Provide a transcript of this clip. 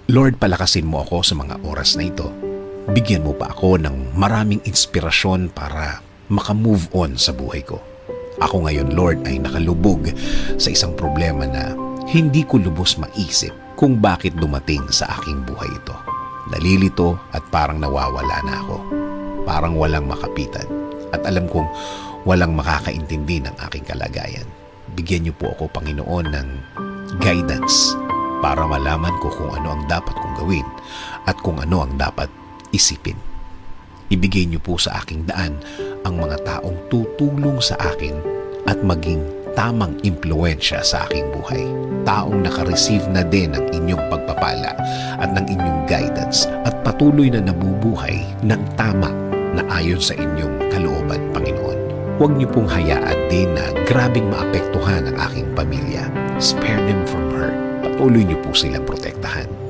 Lord, palakasin mo ako sa mga oras na ito. Bigyan mo pa ako ng maraming inspirasyon para makamove on sa buhay ko. Ako ngayon, Lord, ay nakalubog sa isang problema na hindi ko lubos maisip kung bakit dumating sa aking buhay ito. Nalilito at parang nawawala na ako. Parang walang makapitan. At alam kong walang makakaintindi ng aking kalagayan. Bigyan niyo po ako, Panginoon, ng guidance para malaman ko kung ano ang dapat kong gawin at kung ano ang dapat isipin. Ibigay niyo po sa aking daan ang mga taong tutulong sa akin at maging tamang impluensya sa aking buhay. Taong nakareceive na din ng inyong pagpapala at ng inyong guidance at patuloy na nabubuhay ng tama na ayon sa inyong kalooban, Panginoon. Huwag niyo pong hayaan din na grabing maapektuhan ang aking pamilya. Spare them from hurt. Patuloy niyo po silang protektahan.